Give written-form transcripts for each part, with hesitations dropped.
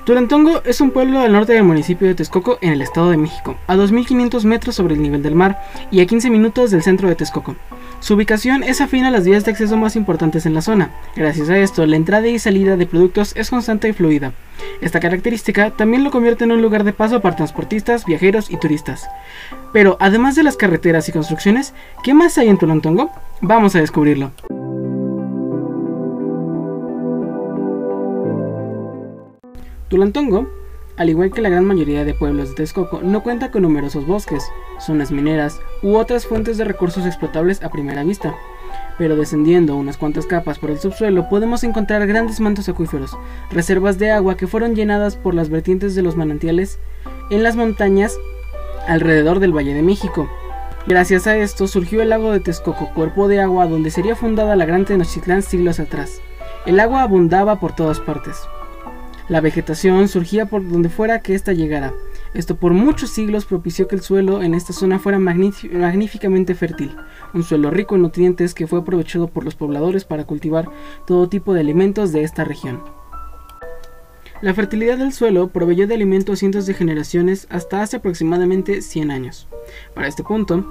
Tulantongo es un pueblo al norte del municipio de Texcoco, en el Estado de México, a 2.500 metros sobre el nivel del mar y a 15 minutos del centro de Texcoco. Su ubicación es afín a las vías de acceso más importantes en la zona. Gracias a esto, la entrada y salida de productos es constante y fluida. Esta característica también lo convierte en un lugar de paso para transportistas, viajeros y turistas. Pero además de las carreteras y construcciones, ¿qué más hay en Tulantongo? Vamos a descubrirlo. Tulantongo, al igual que la gran mayoría de pueblos de Texcoco, no cuenta con numerosos bosques, zonas mineras u otras fuentes de recursos explotables a primera vista. Pero descendiendo unas cuantas capas por el subsuelo podemos encontrar grandes mantos acuíferos, reservas de agua que fueron llenadas por las vertientes de los manantiales en las montañas alrededor del Valle de México. Gracias a esto surgió el lago de Texcoco, cuerpo de agua donde sería fundada la Gran Tenochtitlán siglos atrás. El agua abundaba por todas partes. La vegetación surgía por donde fuera que ésta llegara. Esto por muchos siglos propició que el suelo en esta zona fuera magníficamente fértil, un suelo rico en nutrientes que fue aprovechado por los pobladores para cultivar todo tipo de alimentos de esta región. La fertilidad del suelo proveyó de alimento a cientos de generaciones hasta hace aproximadamente 100 años. Para este punto,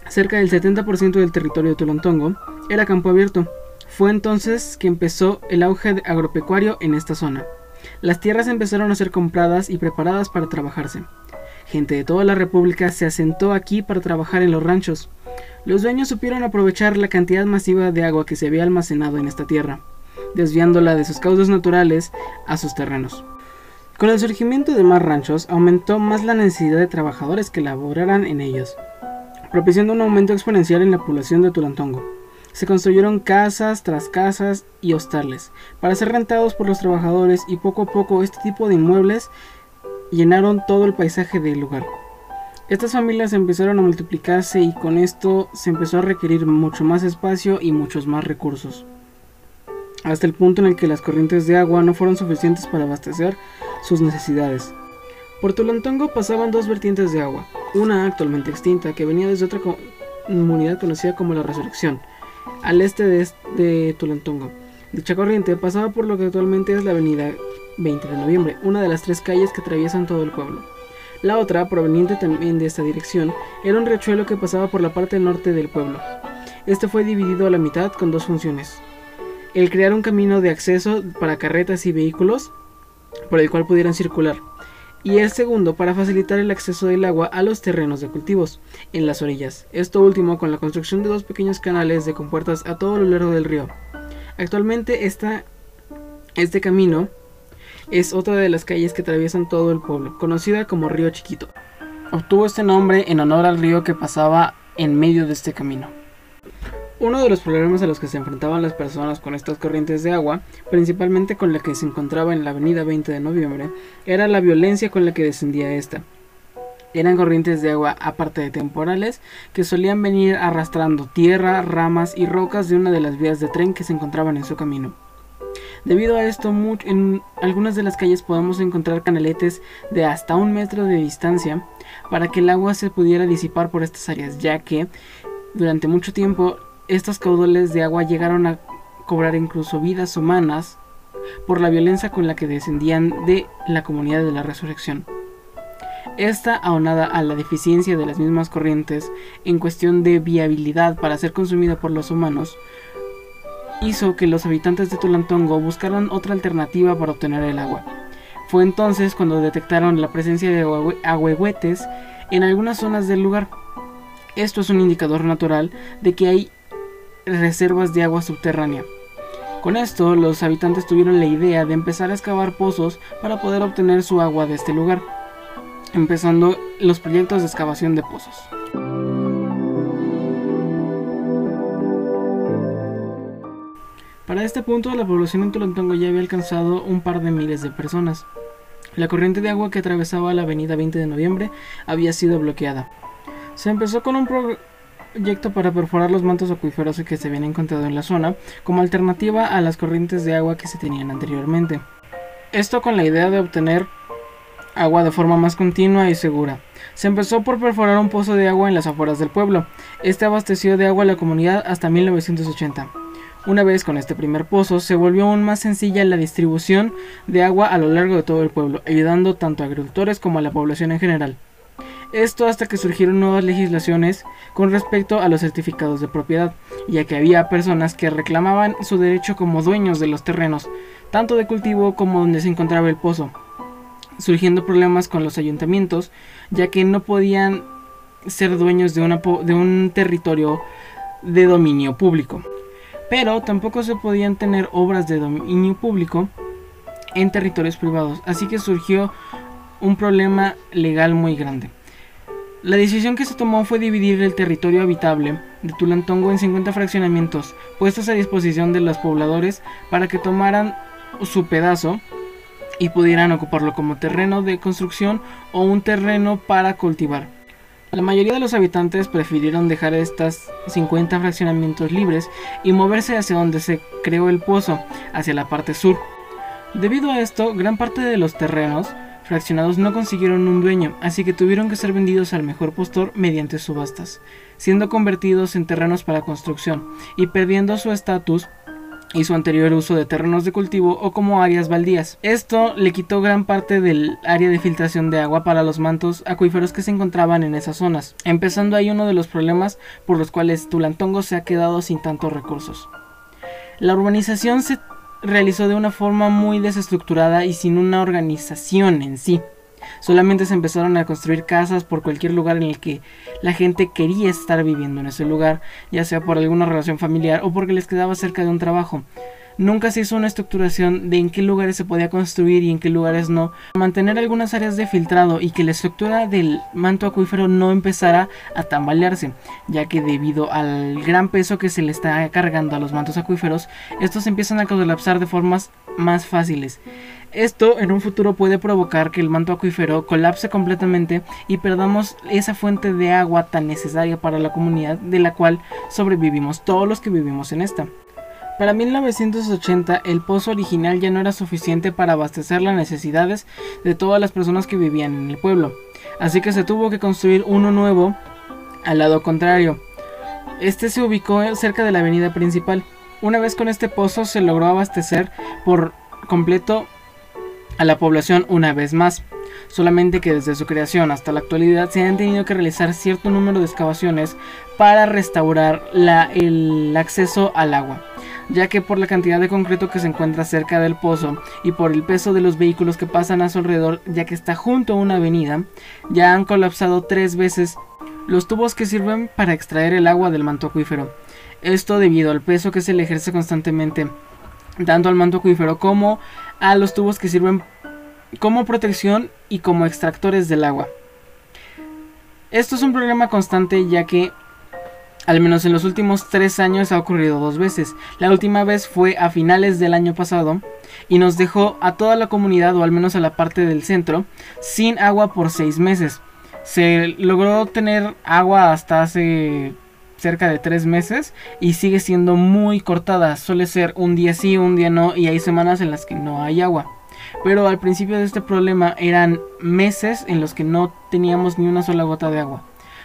cerca del 70% del territorio de Tulantongo era campo abierto. Fue entonces que empezó el auge agropecuario en esta zona. Las tierras empezaron a ser compradas y preparadas para trabajarse. Gente de toda la república se asentó aquí para trabajar en los ranchos. Los dueños supieron aprovechar la cantidad masiva de agua que se había almacenado en esta tierra, desviándola de sus cauces naturales a sus terrenos. Con el surgimiento de más ranchos, aumentó más la necesidad de trabajadores que laboraran en ellos, propiciando un aumento exponencial en la población de Tulantongo. Se construyeron casas tras casas y hostales para ser rentados por los trabajadores y poco a poco este tipo de inmuebles llenaron todo el paisaje del lugar. Estas familias empezaron a multiplicarse y con esto se empezó a requerir mucho más espacio y muchos más recursos, hasta el punto en el que las corrientes de agua no fueron suficientes para abastecer sus necesidades. Por Tulantongo pasaban dos vertientes de agua, una actualmente extinta que venía desde otra comunidad conocida como La Resurrección, al este de Tulantongo. Dicha corriente pasaba por lo que actualmente es la avenida 20 de noviembre, una de las tres calles que atraviesan todo el pueblo. La otra, proveniente también de esta dirección, era un riachuelo que pasaba por la parte norte del pueblo. Este fue dividido a la mitad con dos funciones: el crear un camino de acceso para carretas y vehículos por el cual pudieran circular, y el segundo para facilitar el acceso del agua a los terrenos de cultivos en las orillas, esto último con la construcción de dos pequeños canales de compuertas a todo lo largo del río. Actualmente este camino es otra de las calles que atraviesan todo el pueblo, conocida como Río Chiquito. Obtuvo este nombre en honor al río que pasaba en medio de este camino. Uno de los problemas a los que se enfrentaban las personas con estas corrientes de agua, principalmente con la que se encontraba en la avenida 20 de noviembre, era la violencia con la que descendía esta. Eran corrientes de agua, aparte de temporales, que solían venir arrastrando tierra, ramas y rocas de una de las vías de tren que se encontraban en su camino. Debido a esto, en algunas de las calles podemos encontrar canaletes de hasta 1 metro de distancia para que el agua se pudiera disipar por estas áreas, ya que durante mucho tiempo estos caudales de agua llegaron a cobrar incluso vidas humanas por la violencia con la que descendían de la comunidad de La Resurrección. Esta, aunada a la deficiencia de las mismas corrientes en cuestión de viabilidad para ser consumida por los humanos, hizo que los habitantes de Tulantongo buscaran otra alternativa para obtener el agua. Fue entonces cuando detectaron la presencia de ahuehuetes en algunas zonas del lugar. Esto es un indicador natural de que hay reservas de agua subterránea. Con esto, los habitantes tuvieron la idea de empezar a excavar pozos para poder obtener su agua de este lugar, empezando los proyectos de excavación de pozos. Para este punto, la población en Tulantongo ya había alcanzado un par de miles de personas. La corriente de agua que atravesaba la avenida 20 de noviembre había sido bloqueada. Se empezó con un proyecto para perforar los mantos acuíferos que se habían encontrado en la zona, como alternativa a las corrientes de agua que se tenían anteriormente. Esto con la idea de obtener agua de forma más continua y segura. Se empezó por perforar un pozo de agua en las afueras del pueblo. Este abasteció de agua a la comunidad hasta 1980. Una vez con este primer pozo, se volvió aún más sencilla la distribución de agua a lo largo de todo el pueblo, ayudando tanto a agricultores como a la población en general. Esto hasta que surgieron nuevas legislaciones con respecto a los certificados de propiedad, ya que había personas que reclamaban su derecho como dueños de los terrenos, tanto de cultivo como donde se encontraba el pozo, surgiendo problemas con los ayuntamientos, ya que no podían ser dueños de un territorio de dominio público. Pero tampoco se podían tener obras de dominio público en territorios privados, así que surgió un problema legal muy grande. La decisión que se tomó fue dividir el territorio habitable de Tulantongo en 50 fraccionamientos, puestos a disposición de los pobladores para que tomaran su pedazo y pudieran ocuparlo como terreno de construcción o un terreno para cultivar. La mayoría de los habitantes prefirieron dejar estas 50 fraccionamientos libres y moverse hacia donde se creó el pozo, hacia la parte sur. Debido a esto, gran parte de los terrenos fraccionados no consiguieron un dueño, así que tuvieron que ser vendidos al mejor postor mediante subastas, siendo convertidos en terrenos para construcción y perdiendo su estatus y su anterior uso de terrenos de cultivo o como áreas baldías. Esto le quitó gran parte del área de filtración de agua para los mantos acuíferos que se encontraban en esas zonas, empezando ahí uno de los problemas por los cuales Tulantongo se ha quedado sin tantos recursos. La urbanización se realizó de una forma muy desestructurada y sin una organización en sí. Solamente se empezaron a construir casas por cualquier lugar en el que la gente quería estar viviendo en ese lugar, ya sea por alguna relación familiar o porque les quedaba cerca de un trabajo. Nunca se hizo una estructuración de en qué lugares se podía construir y en qué lugares no. Mantener algunas áreas de filtrado y que la estructura del manto acuífero no empezara a tambalearse, ya que debido al gran peso que se le está cargando a los mantos acuíferos, estos empiezan a colapsar de formas más fáciles. Esto en un futuro puede provocar que el manto acuífero colapse completamente y perdamos esa fuente de agua tan necesaria para la comunidad de la cual sobrevivimos todos los que vivimos en esta. Para 1980 el pozo original ya no era suficiente para abastecer las necesidades de todas las personas que vivían en el pueblo, así que se tuvo que construir uno nuevo al lado contrario. Este se ubicó cerca de la avenida principal. Una vez con este pozo se logró abastecer por completo a la población una vez más, solamente que desde su creación hasta la actualidad se han tenido que realizar cierto número de excavaciones para restaurar el acceso al agua, ya que por la cantidad de concreto que se encuentra cerca del pozo y por el peso de los vehículos que pasan a su alrededor, ya que está junto a una avenida, ya han colapsado 3 veces los tubos que sirven para extraer el agua del manto acuífero. Esto debido al peso que se le ejerce constantemente tanto al manto acuífero como a los tubos que sirven como protección y como extractores del agua. Esto es un problema constante, ya que al menos en los últimos 3 años ha ocurrido 2 veces. La última vez fue a finales del año pasado y nos dejó a toda la comunidad, o al menos a la parte del centro, sin agua por 6 meses. Se logró tener agua hasta hace cerca de 3 meses y sigue siendo muy cortada. Suele ser un día sí, un día no, y hay semanas en las que no hay agua. Pero al principio de este problema eran meses en los que no teníamos ni una sola gota de agua.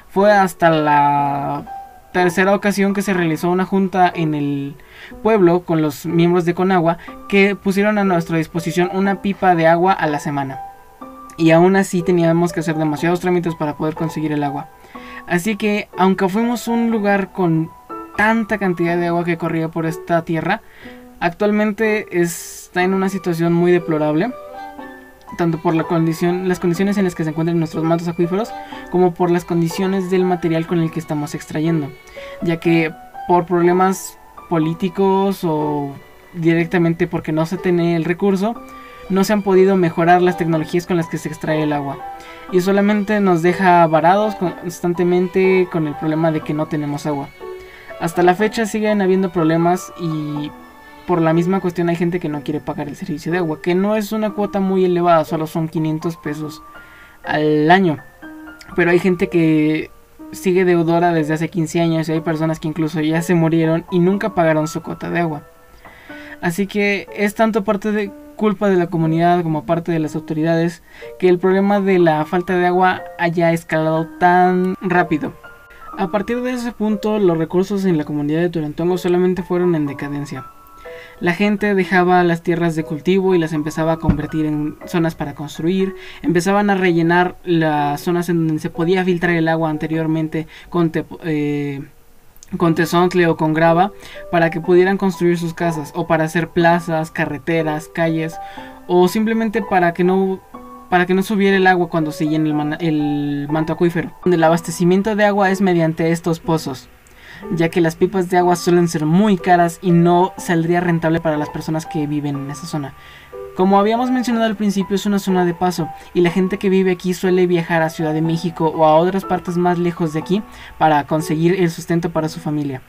Fue hasta la tercera ocasión que se realizó una junta en el pueblo con los miembros de Conagua, que pusieron a nuestra disposición una pipa de agua a la semana. Y aún así teníamos que hacer demasiados trámites para poder conseguir el agua. Así que, aunque fuimos un lugar con tanta cantidad de agua que corría por esta tierra, actualmente está en una situación muy deplorable, tanto por las condiciones en las que se encuentran nuestros mantos acuíferos, como por las condiciones del material con el que estamos extrayendo, ya que por problemas políticos o directamente porque no se tiene el recurso, no se han podido mejorar las tecnologías con las que se extrae el agua, y solamente nos deja varados constantemente con el problema de que no tenemos agua. Hasta la fecha siguen habiendo problemas, y por la misma cuestión hay gente que no quiere pagar el servicio de agua, que no es una cuota muy elevada, solo son 500 pesos al año, pero hay gente que sigue deudora desde hace 15 años y hay personas que incluso ya se murieron y nunca pagaron su cuota de agua. Así que es tanto parte de culpa de la comunidad como parte de las autoridades que el problema de la falta de agua haya escalado tan rápido. A partir de ese punto, los recursos en la comunidad de Torantongo solamente fueron en decadencia. La gente dejaba las tierras de cultivo y las empezaba a convertir en zonas para construir, empezaban a rellenar las zonas en donde se podía filtrar el agua anteriormente con tezontle o con grava para que pudieran construir sus casas, o para hacer plazas, carreteras, calles, o simplemente para que no subiera el agua cuando se llene el manto acuífero. El abastecimiento de agua es mediante estos pozos, ya que las pipas de agua suelen ser muy caras y no saldría rentable para las personas que viven en esa zona. Como habíamos mencionado al principio, es una zona de paso y la gente que vive aquí suele viajar a Ciudad de México o a otras partes más lejos de aquí para conseguir el sustento para su familia.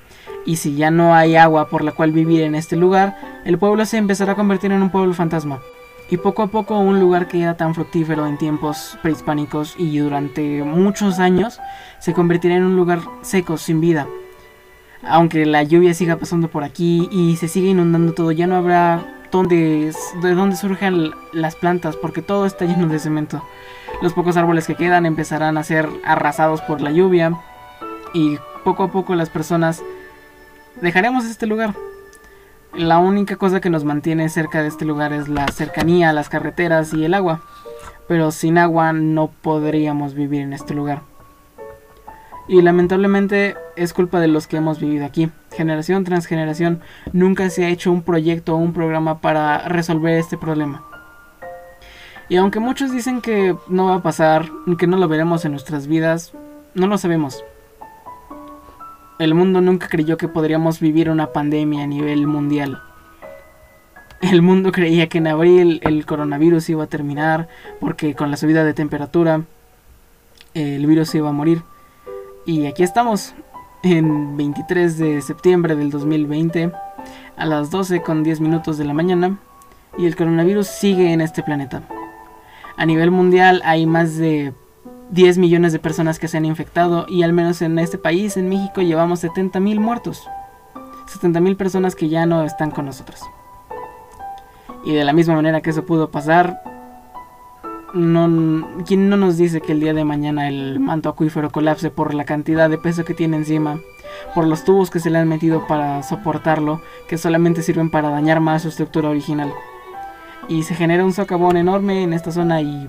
Y si ya no hay agua por la cual vivir en este lugar, el pueblo se empezará a convertir en un pueblo fantasma. Y poco a poco un lugar que era tan fructífero en tiempos prehispánicos y durante muchos años se convertirá en un lugar seco, sin vida. Aunque la lluvia siga pasando por aquí y se siga inundando todo, ya no habrá de dónde surjan las plantas, porque todo está lleno de cemento. Los pocos árboles que quedan empezarán a ser arrasados por la lluvia y poco a poco las personas dejaremos este lugar. La única cosa que nos mantiene cerca de este lugar es la cercanía a las carreteras y el agua, pero sin agua no podríamos vivir en este lugar. Y lamentablemente es culpa de los que hemos vivido aquí. Generación tras generación nunca se ha hecho un proyecto o un programa para resolver este problema. Y aunque muchos dicen que no va a pasar, que no lo veremos en nuestras vidas, no lo sabemos. El mundo nunca creyó que podríamos vivir una pandemia a nivel mundial. El mundo creía que en abril el coronavirus iba a terminar, porque con la subida de temperatura el virus iba a morir. Y aquí estamos, en 23 de septiembre del 2020, a las 12:10 de la mañana, y el coronavirus sigue en este planeta. A nivel mundial hay más de 10 millones de personas que se han infectado, y al menos en este país, en México, llevamos 70,000 muertos. 70,000 personas que ya no están con nosotros. Y de la misma manera que eso pudo pasar, ¿quién no nos dice que el día de mañana el manto acuífero colapse por la cantidad de peso que tiene encima, por los tubos que se le han metido para soportarlo, que solamente sirven para dañar más su estructura original, y se genera un socavón enorme en esta zona y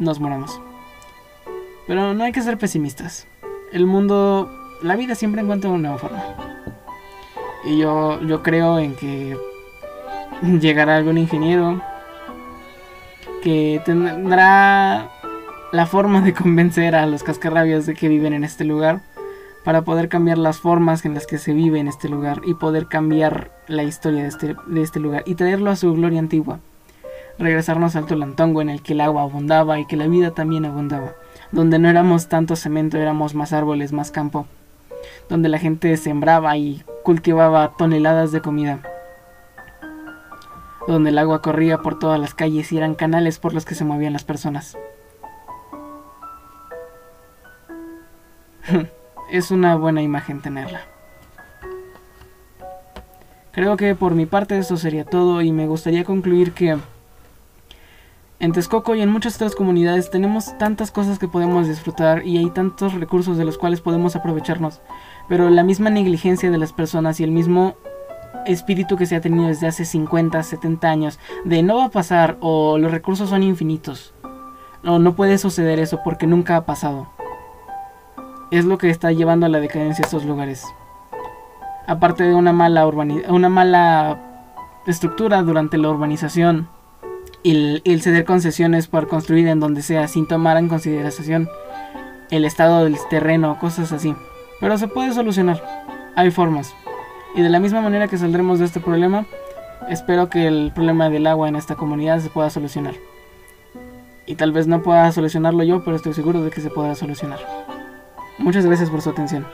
nos moramos? Pero no hay que ser pesimistas. El mundo, la vida siempre encuentra una nueva forma. Y yo creo en que llegará algún ingeniero que tendrá la forma de convencer a los cascarrabias de que viven en este lugar, para poder cambiar las formas en las que se vive en este lugar y poder cambiar la historia de este lugar y traerlo a su gloria antigua. Regresarnos al Tolantongo, en el que el agua abundaba y que la vida también abundaba, donde no éramos tanto cemento, éramos más árboles, más campo, donde la gente sembraba y cultivaba toneladas de comida, donde el agua corría por todas las calles y eran canales por los que se movían las personas. Es una buena imagen tenerla. Creo que por mi parte eso sería todo, y me gustaría concluir que en Texcoco y en muchas otras comunidades tenemos tantas cosas que podemos disfrutar y hay tantos recursos de los cuales podemos aprovecharnos, pero la misma negligencia de las personas y el mismo espíritu que se ha tenido desde hace 50, 70 años de no va a pasar, o los recursos son infinitos, o no puede suceder eso porque nunca ha pasado, es lo que está llevando a la decadencia estos lugares. Aparte de una mala estructura durante la urbanización y el ceder concesiones para construir en donde sea sin tomar en consideración el estado del terreno, cosas así. Pero se puede solucionar, hay formas. Y de la misma manera que saldremos de este problema, espero que el problema del agua en esta comunidad se pueda solucionar. Y tal vez no pueda solucionarlo yo, pero estoy seguro de que se podrá solucionar. Muchas gracias por su atención.